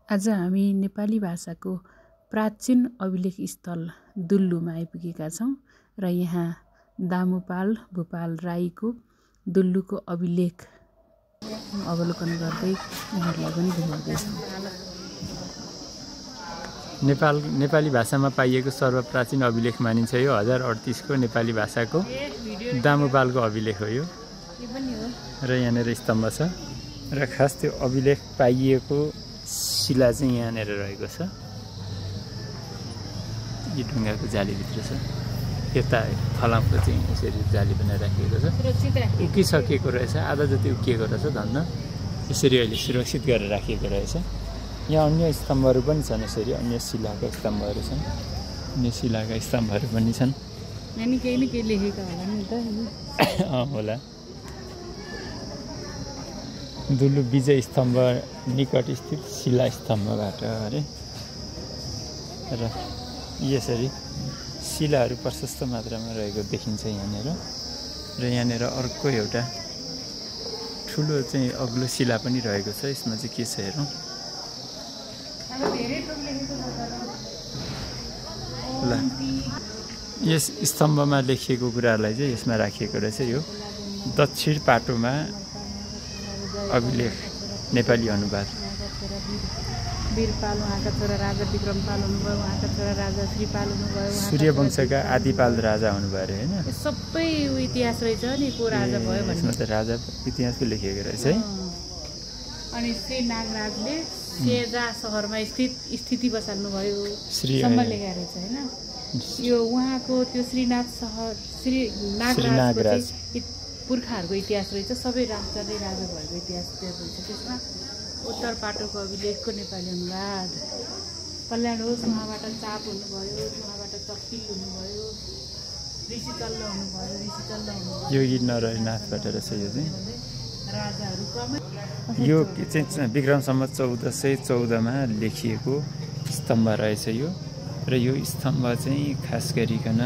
आज हामी नेपाली भाषाको प्राचीन अभिलेख स्थल दुल्लुमा आइपुगेका छौँ र यहाँ दामुपाल भूपाल राईको दुल्लुको अभिलेख अवलोकन गर्दै उहाँहरूलाई पनि घुमाउँदैछौँ। नेपाली भाषामा पाइएको सर्वप्राचीन अभिलेख मानिन्छ यो 1038 को नेपाली भाषाको दामुपालको अभिलेख हो यो। र यहाँनिर स्तम्भ छ र खास त्यो अभिलेख पाइएको शिला चाहिँ यहाँनिर रहेको छ। यो ढुङ्गाको जालीभित्र छ। यता फलामको चाहिँ यसरी जाली बनाएर राखिएको छ। उकिसकेको रहेछ, आधा जति उकिएको रहेछ धन्न। यसरी अहिले सुरक्षित गरेर राखिएको रहेछ। यहाँ अन्य स्तम्भहरू पनि छन्, यसरी अन्य शिलाका स्तम्भहरू छन्। अन्य शिलाका स्तम्भहरू पनि छन्। केही न केही लेखेका होला नि त। होला। दुल्लु विजय स्तम्भ निकट स्थित शिला स्तम्भबाट अरे र यसरी शिलाहरू प्रशस्त मात्रामा रहेको देखिन्छ यहाँनिर। र यहाँनिर अर्को एउटा ठुलो चाहिँ अग्लो शिला पनि रहेको छ। यसमा चाहिँ के छ हेरौँ। ल यस स्तम्भमा लेखिएको कुराहरूलाई चाहिँ यसमा राखिएको रहेछ। यो दक्षिण पाटोमा अभिलेख नेपाली अनुवाद। वीरपाल उहाँका छोरा राजा विक्रमपाल हुनुभयो, उहाँका छोरा राजा श्रीपाल हुनुभयो, सूर्यवंशका आदिपाल राजा हुनुभयो अरे होइन। सबै इतिहास रहेछ नि को राजा भयो भन्ने। यसमा त राजा इतिहासको लेखिएको रहेछ है। अनि श्री नागराजले सेजा सहरमा स्थिति बसाल्नुभयो सम्म लेखेको रहेछ होइन। यो उहाँको त्यो श्रीनाथ सहर श्री नागराज पुर्खाहरूको इतिहास रहेछ। सबै राजाले राजा भएको इतिहास रहेछ। त्यसमा उत्तर पाटोको अभिलेखको नेपाली अनुवाद। कल्याण होस् उहाँबाट चाप हुनुभयो, उहाँबाट चप्पिल हुनुभयो, ऋषिचल्ल हुनुभयो। योगी नरहरिनाथबाट रहेछ यो चाहिँ। राजाहरू यो चाहिँ विक्रम सम्वत 1414मा लेखिएको स्तम्भ रहेछ यो। र यो स्तम्भ चाहिँ खास गरिकन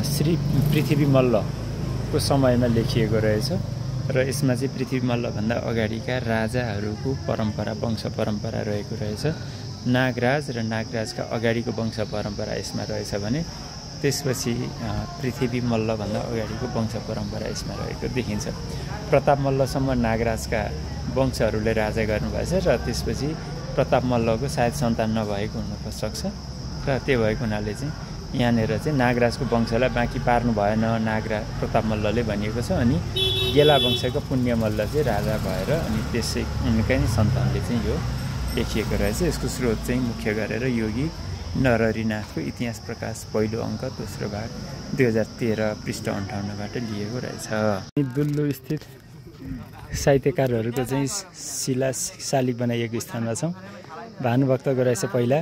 श्री पृथ्वी मल्लको समयमा लेखिएको रहेछ। र यसमा चाहिँ पृथ्वी मल्लभन्दा अगाडिका राजाहरूको परम्परा वंश परम्परा रहेको रहेछ। नागराज र नागराजका अगाडिको वंश परम्परा यसमा रहेछ भने त्यसपछि पृथ्वी मल्लभन्दा अगाडिको वंश परम्परा यसमा रहेको देखिन्छ। प्रताप मल्लसम्म नागराजका वंशहरूले राजा गर्नुभएछ र त्यसपछि प्रताप मल्लको सायद सन्तान नभएको हुन सक्छ। र त्यो भएको हुनाले चाहिँ यहाँनिर चाहिँ नागराजको वंशलाई बाँकी पार्नु भएन प्रताप मल्लले भनिएको छ। अनि गेला वंशको पुण्य मल्ल चाहिँ राजा भएर अनि त्यसै उनकै सन्तानले चाहिँ यो लेखिएको रहेछ। यसको स्रोत चाहिँ मुख्य गरेर योगी नरहरिनाथको इतिहास प्रकाश पहिलो अङ्क दोस्रो भाग 2013 पृष्ठ 58बाट लिएको रहेछ। दुल्लु स्थित साहित्यकारहरूको चाहिँ शिला शालिग बनाइएको स्थानमा छौँ। भानुभक्तको रहेछ पहिला,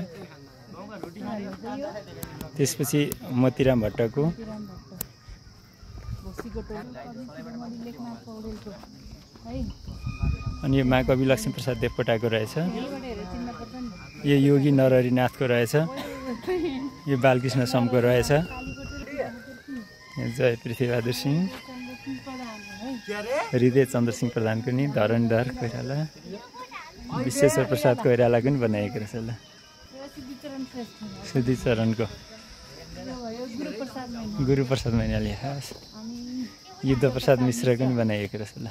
त्यसपछि मोतीराम भट्टको, अनि यो महाकवि लक्ष्मीप्रसाद देवकोटाको रहेछ। यो योगी नरहरिनाथको रहेछ। यो बालकृष्ण समको रहेछ। जय पृथ्वीबहादुर सिंह, हृदय चन्द्रसिंह प्रधानको नि, धरणीधर कोइराला, विश्वेश्वर प्रसाद कोइरालाको पनि बनाइएको रहेछ। ल सिद्धिचरणको, गुरुप्रसाद मैनाली खास, युद्धप्रसाद मिश्रको पनि बनाइएको रहेछ। ल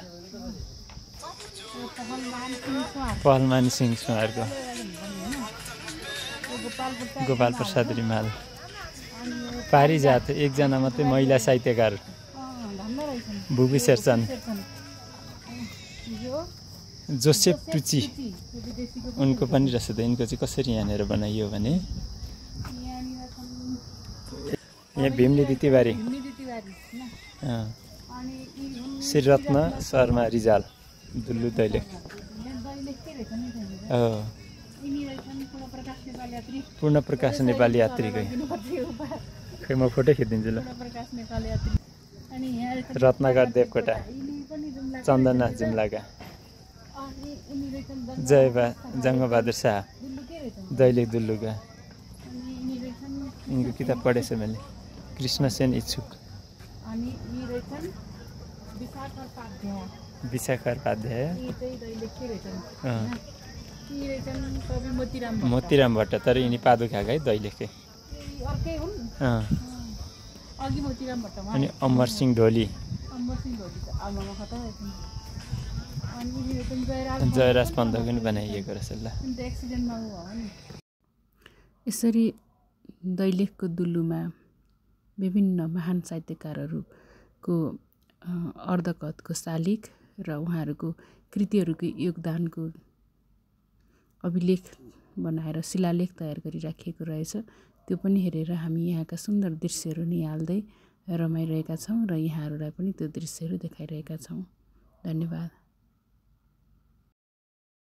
पहलमान सिंह सुवारको, गोपाल प्रसाद रिमाल, पारिजात एकजना मात्रै महिला साहित्यकार भुपी शेरचन, जोसेफ टुची उनको पनि रहेछ। त यिनको चाहिँ कसरी यहाँनिर बनाइयो भने यहाँ भीमनिधि तिवारी, श्रीरत्न शर्मा रिजाल, दुल्लु दैलेख, पूर्णप्रकाश नेपाली यात्रीकै। खै म फोटो खिचिदिन्छु ल। रत्नाकर देवकोटा, चन्दननाथ जुम्लाका, जङ्गबहादुर शाह, दैलेख दुल्लुका। यिनको किताब पढेछ मैले, कृष्णसेन इच्छुक, विशाखर उपाध्याय, यी रहेछन् कवि मोतीराम भट्ट। मोतीराम भट्ट, तर यिनी पादुखाका है दैलेखकै। अर्कै हुन्। अघि मोतीराम भट्ट अनि अमर सिंह ढोली। अमर सिंह ढोली त आमामा खतरा रहेछन्। अनि यी रहेछन् जयराज पन्तको नि बनाइएको रहेछ ल। एक्सिडेन्टमा उ भयो नि। यसरी दैलेखको दुल्लुमा विभिन्न महान साहित्यकारहरूको अर्धकथको शालिग र उहाँहरूको कृतिहरूको योगदानको अभिलेख बनाएर शिलालेख तयार गरी राखिएको रहेछ। त्यो पनि हेरेर हामी यहाँका सुन्दर दृश्यहरू निहाल्दै रमाइरहेका छौँ र यहाँहरूलाई पनि त्यो दृश्यहरू देखाइरहेका छौँ। धन्यवाद।